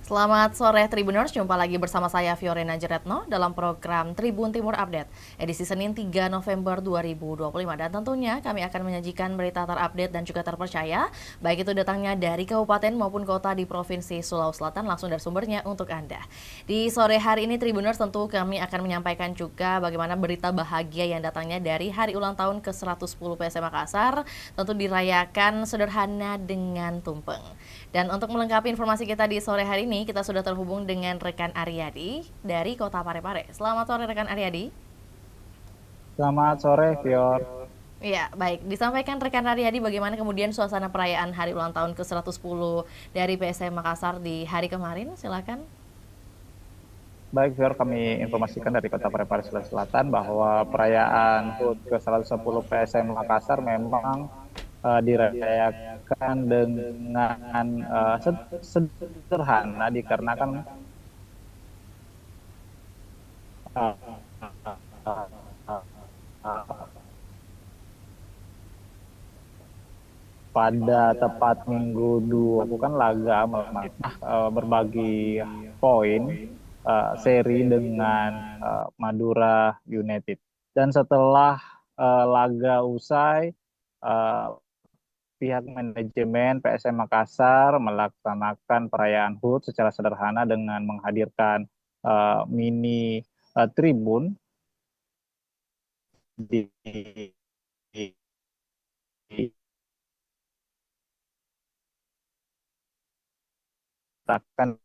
Selamat sore Tribuners, jumpa lagi bersama saya Fiorina Jeretno dalam program Tribun Timur Update edisi Senin 3 November 2025 dan tentunya kami akan menyajikan berita terupdate dan juga terpercaya baik itu datangnya dari kabupaten maupun kota di Provinsi Sulawesi Selatan langsung dari sumbernya untuk Anda. Di sore hari ini Tribuners tentu kami akan menyampaikan juga bagaimana berita bahagia yang datangnya dari hari ulang tahun ke-110 PSM Makassar tentu dirayakan sederhana dengan tumpeng. Dan untuk melengkapi informasi kita di sore hari ini, kita sudah terhubung dengan rekan Aryadi dari Kota Parepare. Selamat sore rekan Aryadi. Selamat sore, Fior. Ya, baik. Disampaikan rekan Aryadi bagaimana kemudian suasana perayaan hari ulang tahun ke-110 dari PSM Makassar di hari kemarin. Silakan. Baik, Fior, kami informasikan dari Kota Parepare, Sulawesi Selatan bahwa perayaan HUT ke-110 PSM Makassar memang dirayakan dengan sederhana dikarenakan uh, uh, uh, pada tepat Minggu 2 bukan laga berbagi poin seri dengan Madura United. Dan setelah laga usai, uh, pihak manajemen PSM Makassar melaksanakan perayaan HUT secara sederhana dengan menghadirkan mini tribun di diletakkan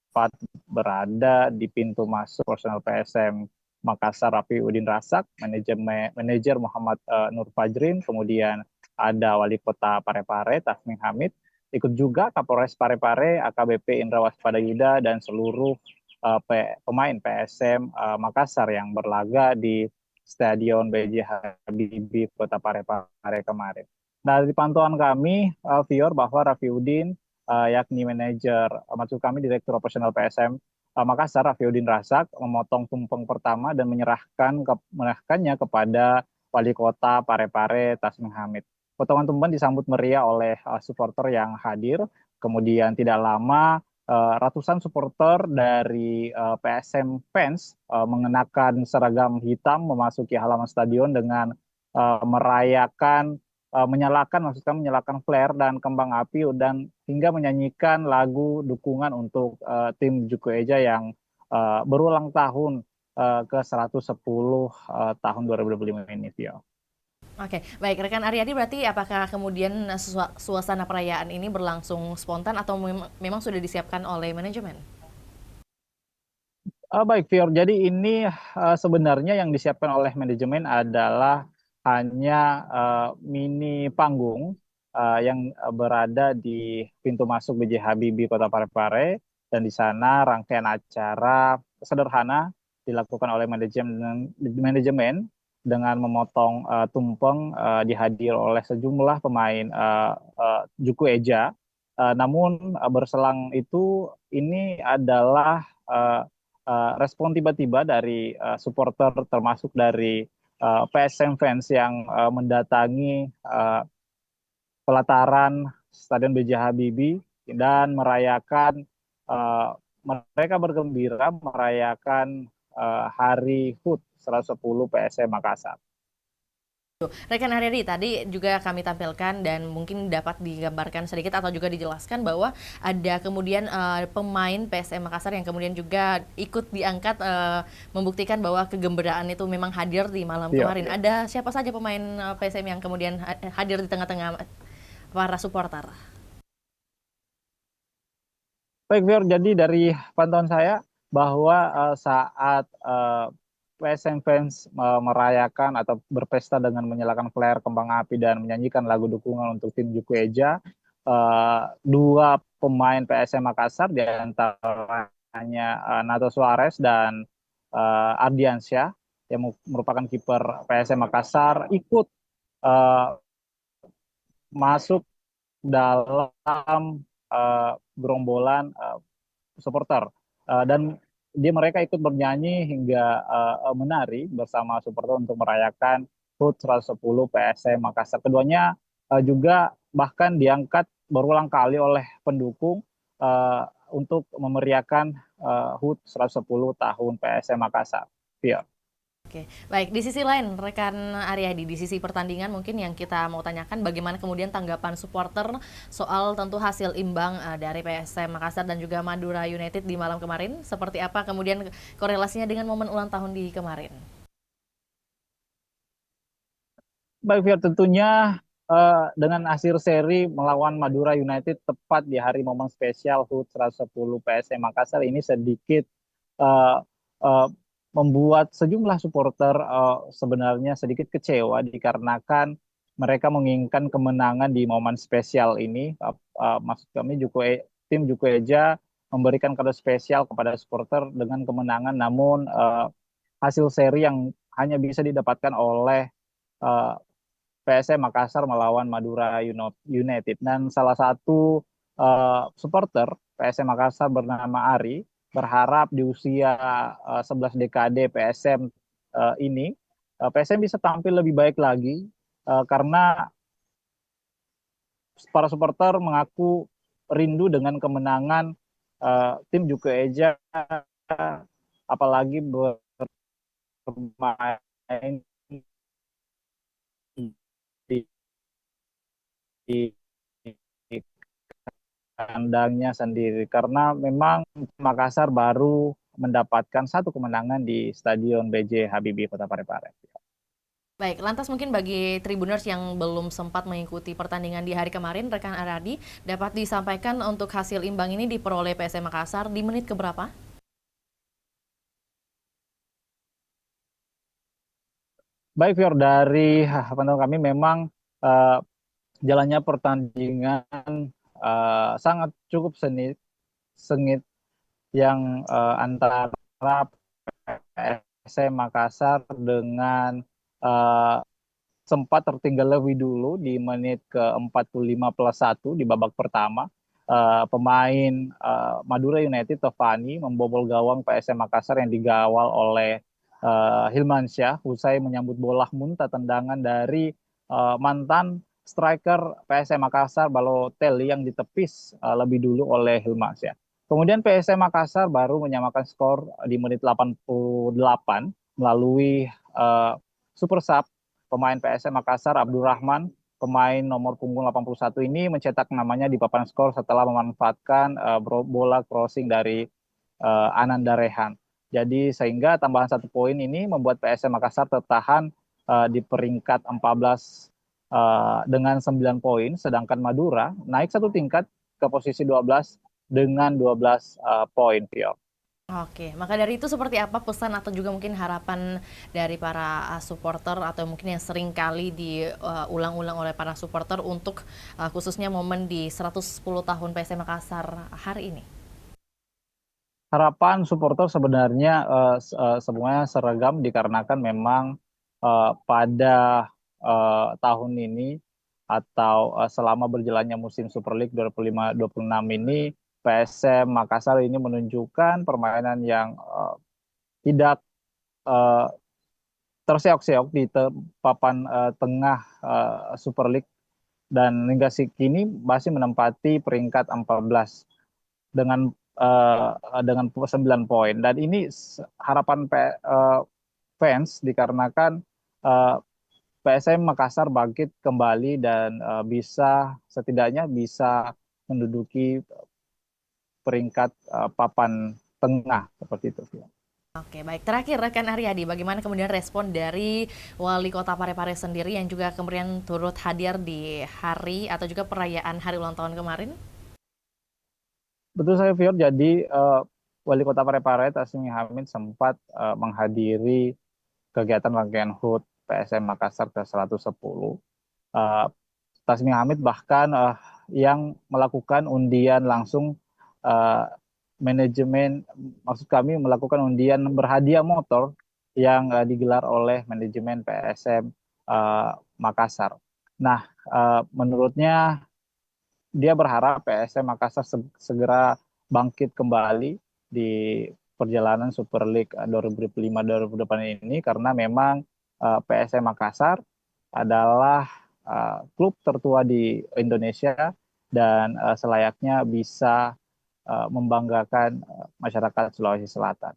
tepat berada di pintu masuk personel PSM Makassar Rafi Udin Rasak, manajer Muhammad Nur Fajrin, kemudian ada Wali Kota Parepare Tasmin Hamid, ikut juga Kapolres Parepare AKBP Indra Waspadayuda dan seluruh pemain PSM Makassar yang berlaga di Stadion B.J. Habibie Kota Parepare kemarin. Nah, dari pantauan kami, Fior, bahwa Rafi Udin yakni manajer maksud kami Direktur Operasional PSM Makassar Rafiuddin Razak memotong tumpeng pertama dan menyerahkannya kepada Wali Kota Parepare Tasmin Hamid. Potongan tumpeng disambut meriah oleh supporter yang hadir. Kemudian tidak lama ratusan supporter dari PSM fans mengenakan seragam hitam memasuki halaman stadion dengan menyalakan flare dan kembang api dan hingga menyanyikan lagu dukungan untuk tim Juku Eja yang berulang tahun ke-110 tahun 2025 ini, Vio. Oke, baik rekan Aryadi, berarti apakah kemudian suasana perayaan ini berlangsung spontan atau memang sudah disiapkan oleh manajemen? Baik, Fior. Jadi ini sebenarnya yang disiapkan oleh manajemen adalah hanya mini panggung yang berada di pintu masuk B.J. Habibie Kota Parepare, dan di sana rangkaian acara sederhana dilakukan oleh manajemen dengan memotong tumpeng dihadir oleh sejumlah pemain Juku Eja. Namun berselang itu ini adalah respon tiba-tiba dari supporter termasuk dari PSM fans yang mendatangi pelataran Stadion B.J. Habibie dan merayakan uh, mereka bergembira merayakan Hari HUT 110 PSM Makassar. Rekan Aryadi, tadi juga kami tampilkan dan mungkin dapat digambarkan sedikit atau juga dijelaskan bahwa ada kemudian pemain PSM Makassar yang kemudian juga ikut diangkat membuktikan bahwa kegembiraan itu memang hadir di malam Iya. kemarin. Ada siapa saja pemain PSM yang kemudian hadir di tengah-tengah para supporter? Baik, Fior, jadi dari pantauan saya bahwa saat PSM fans merayakan atau berpesta dengan menyalakan flare, kembang api, dan menyanyikan lagu dukungan untuk tim Juku Eja, dua pemain PSM Makassar, di antaranya Nato Suarez dan Ardiansyah, yang merupakan kiper PSM Makassar, ikut eh, masuk dalam gerombolan supporter. Dan mereka ikut bernyanyi hingga menari bersama supporter untuk merayakan HUT 110 PSM Makassar. Keduanya juga bahkan diangkat berulang kali oleh pendukung untuk memeriahkan HUT 110 tahun PSM Makassar. Iya. Oke, baik. Di sisi lain, rekan Aryadi, di sisi pertandingan mungkin yang kita mau tanyakan bagaimana kemudian tanggapan supporter soal tentu hasil imbang dari PSM Makassar dan juga Madura United di malam kemarin. Seperti apa kemudian korelasinya dengan momen ulang tahun di kemarin? Baik, Fir, tentunya dengan hasil seri melawan Madura United tepat di hari momen spesial HUT 110 PSM Makassar ini sedikit eh, eh, membuat sejumlah supporter sebenarnya sedikit kecewa dikarenakan mereka menginginkan kemenangan di momen spesial ini. Maksud kami tim Juku Eja memberikan kado spesial kepada supporter dengan kemenangan, namun hasil seri yang hanya bisa didapatkan oleh eh, PSM Makassar melawan Madura United. Dan salah satu supporter PSM Makassar bernama Ari berharap di usia 11 dekade PSM ini PSM bisa tampil lebih baik lagi karena para supporter mengaku rindu dengan kemenangan tim Juku Eja, apalagi bermain di, di kandangnya sendiri karena memang Makassar baru mendapatkan satu kemenangan di Stadion BJ Habibie Kota Parepare. Baik, lantas mungkin bagi Tribuners yang belum sempat mengikuti pertandingan di hari kemarin, rekan Aradi, dapat disampaikan untuk hasil imbang ini diperoleh PSM Makassar di menit keberapa? Baik, Fior, dari pantauan kami memang uh, jalannya pertandingan sangat cukup sengit yang antara PSM Makassar dengan uh, sempat tertinggal lebih dulu di menit ke 45+1 di babak pertama. Pemain Madura United Tovani membobol gawang PSM Makassar yang digawal oleh Hilmansyah usai menyambut bola muntah tendangan dari mantan striker PSM Makassar Balotelli yang ditepis lebih dulu oleh Hilmansyah. Kemudian PSM Makassar baru menyamakan skor di menit 88 melalui super sub pemain PSM Makassar Abdurrahman, pemain nomor punggung 81 ini mencetak namanya di papan skor setelah memanfaatkan bola crossing dari Ananda Rehan. Jadi sehingga tambahan 1 poin ini membuat PSM Makassar tertahan di peringkat 14 dengan 9 poin, sedangkan Madura naik satu tingkat ke posisi 12 dengan 12 poin, Pio. Oke, maka dari itu seperti apa pesan atau juga mungkin harapan dari para supporter atau mungkin yang sering kali diulang-ulang oleh para supporter untuk khususnya momen di 110 tahun PSM Makassar hari ini? Harapan supporter sebenarnya semuanya seragam dikarenakan memang pada tahun ini atau selama berjalannya musim Super League 25-26 ini PSM Makassar ini menunjukkan permainan yang tidak eh, terseok-seok di papan tengah Super League dan hingga kini masih menempati peringkat 14 dengan dengan 9 poin dan ini harapan fans dikarenakan uh, PSM Makassar bangkit kembali dan setidaknya bisa menduduki peringkat papan tengah seperti itu. Oke, baik. Terakhir, rekan Aryadi, bagaimana kemudian respon dari Wali Kota Parepare sendiri yang juga kemudian turut hadir di hari atau juga perayaan hari ulang tahun kemarin? Betul saya Fior, jadi Wali Kota Parepare Tasmi Hamid sempat menghadiri kegiatan rangkaian HUT PSM Makassar ke-110. Tasmi Hamid bahkan yang melakukan undian langsung eh, manajemen, maksud kami melakukan undian berhadiah motor yang digelar oleh manajemen PSM Makassar. Nah, menurutnya dia berharap PSM Makassar segera bangkit kembali di perjalanan Super League 2005-2008 ini karena memang PSM Makassar adalah klub tertua di Indonesia dan selayaknya bisa membanggakan masyarakat Sulawesi Selatan.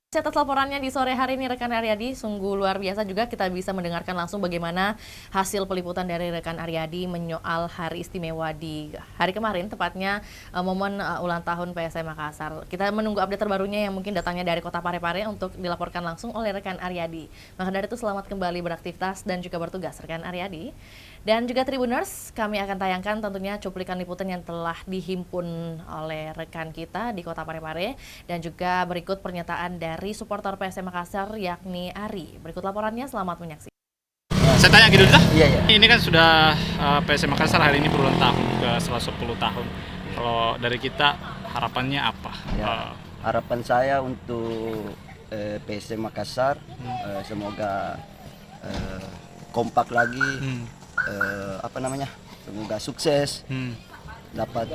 Atas laporannya di sore hari ini rekan Aryadi, sungguh luar biasa juga kita bisa mendengarkan langsung bagaimana hasil peliputan dari rekan Aryadi menyoal hari istimewa di hari kemarin, tepatnya momen ulang tahun PSM Makassar. Kita menunggu update terbarunya yang mungkin datangnya dari Kota Parepare untuk dilaporkan langsung oleh rekan Aryadi. Maka dari itu selamat kembali beraktivitas dan juga bertugas rekan Aryadi. Dan juga Tribuners, kami akan tayangkan tentunya cuplikan liputan yang telah dihimpun oleh rekan kita di Kota Parepare dan juga berikut pernyataan dari supporter PSM Makassar yakni Ari. Berikut laporannya, selamat menyaksikan. Saya tanya gitu dah. Iya. Ini kan sudah PSM Makassar hari ini berulang tahun ke setelah 10 tahun. Kalau dari kita harapannya apa? Ya, harapan saya untuk PSM Makassar semoga kompak lagi. Semoga sukses. Dapat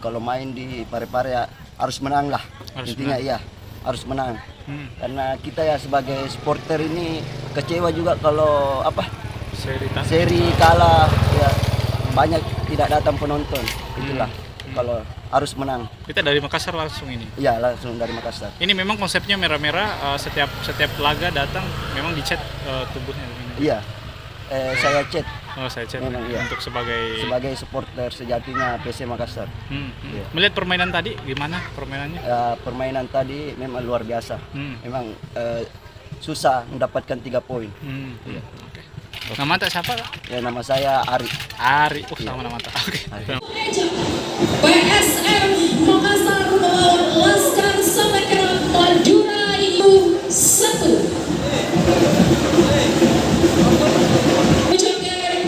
kalau main di Parepare ya harus menang lah. Intinya iya harus menang. Karena kita ya sebagai supporter ini kecewa juga kalau seri kalah ya, banyak tidak datang penonton. Itulah kalau harus menang. Kita dari Makassar langsung ini. Iya, langsung dari Makassar. Ini memang konsepnya merah-merah, setiap laga datang memang dicat tubuhnya. Iya. Saya chat. Oh, saya chat. Memang, iya. Untuk sebagai supporter sejatinya PSM Makassar. Iya. Melihat permainan tadi gimana permainannya? Permainan tadi memang luar biasa. Memang susah mendapatkan 3 poin. Iya. Oke. Nama tak siapa? Ya, nama saya Ari. Ari. Sama nama tak. Oke. PSM Makassar melawan Laskar Samarinda Madura U1.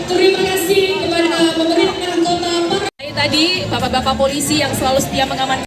Terima kasih kepada pemerintah Kota Parepare. Tadi bapak-bapak polisi yang selalu setia mengamankan.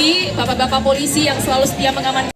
tadi bapak-bapak polisi yang selalu setia mengamankan.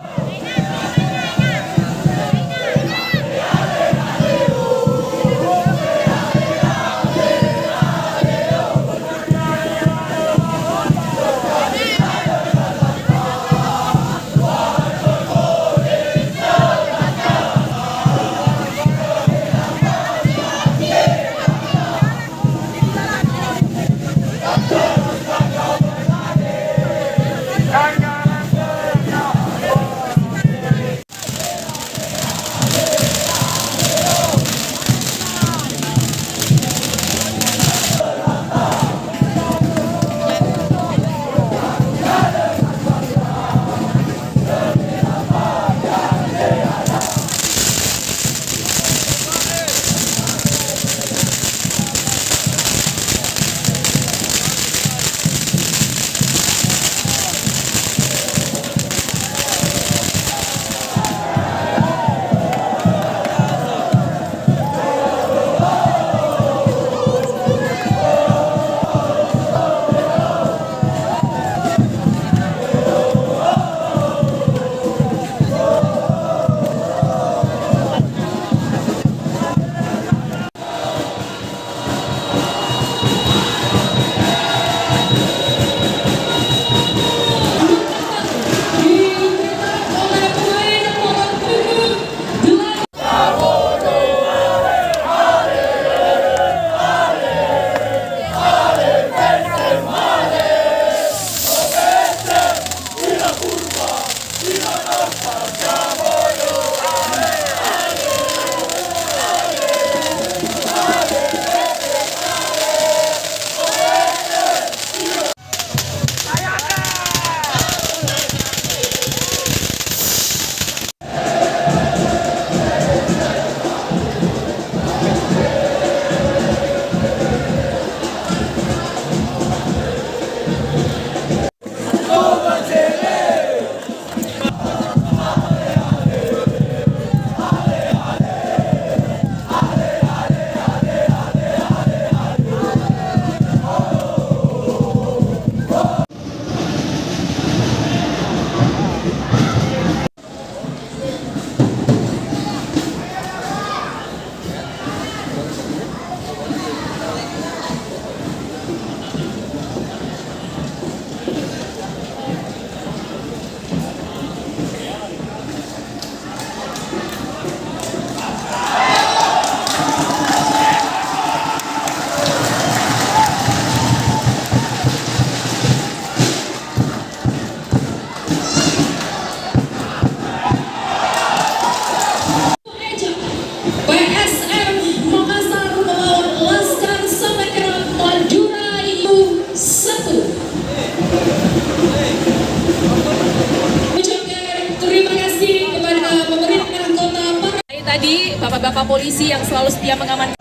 Tadi bapak-bapak polisi yang selalu setia mengamankan.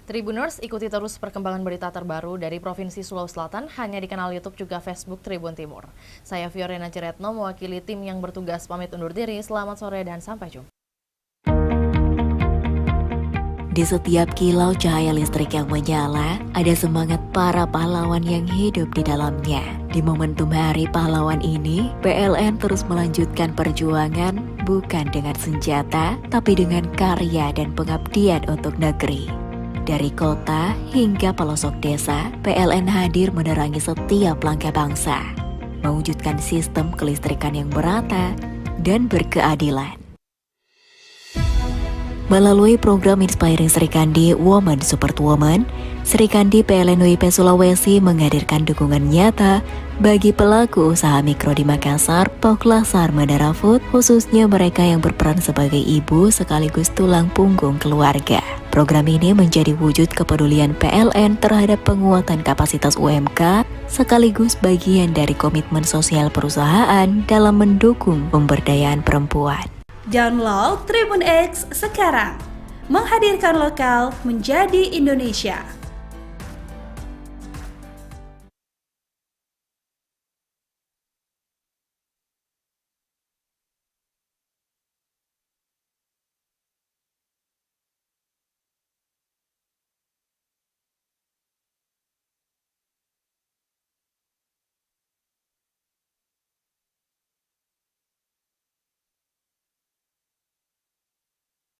Tribuners, ikuti terus perkembangan berita terbaru dari Provinsi Sulawesi Selatan hanya di kanal YouTube juga Facebook Tribun Timur. Saya Fiorena Ciretno mewakili tim yang bertugas pamit undur diri. Selamat sore dan sampai jumpa. Di setiap kilau cahaya listrik yang menyala, ada semangat para pahlawan yang hidup di dalamnya. Di momentum Hari Pahlawan ini, PLN terus melanjutkan perjuangan bukan dengan senjata, tapi dengan karya dan pengabdian untuk negeri. Dari kota hingga pelosok desa, PLN hadir menerangi setiap langkah bangsa, mewujudkan sistem kelistrikan yang merata dan berkeadilan. Melalui program Inspiring Serikandi Women Support Women, Serikandi PLN WIP Sulawesi menghadirkan dukungan nyata bagi pelaku usaha mikro di Makassar, Poklasar, Mandara Food, khususnya mereka yang berperan sebagai ibu sekaligus tulang punggung keluarga. Program ini menjadi wujud kepedulian PLN terhadap penguatan kapasitas UMK sekaligus bagian dari komitmen sosial perusahaan dalam mendukung pemberdayaan perempuan. Download Tribun X sekarang, menghadirkan lokal menjadi Indonesia.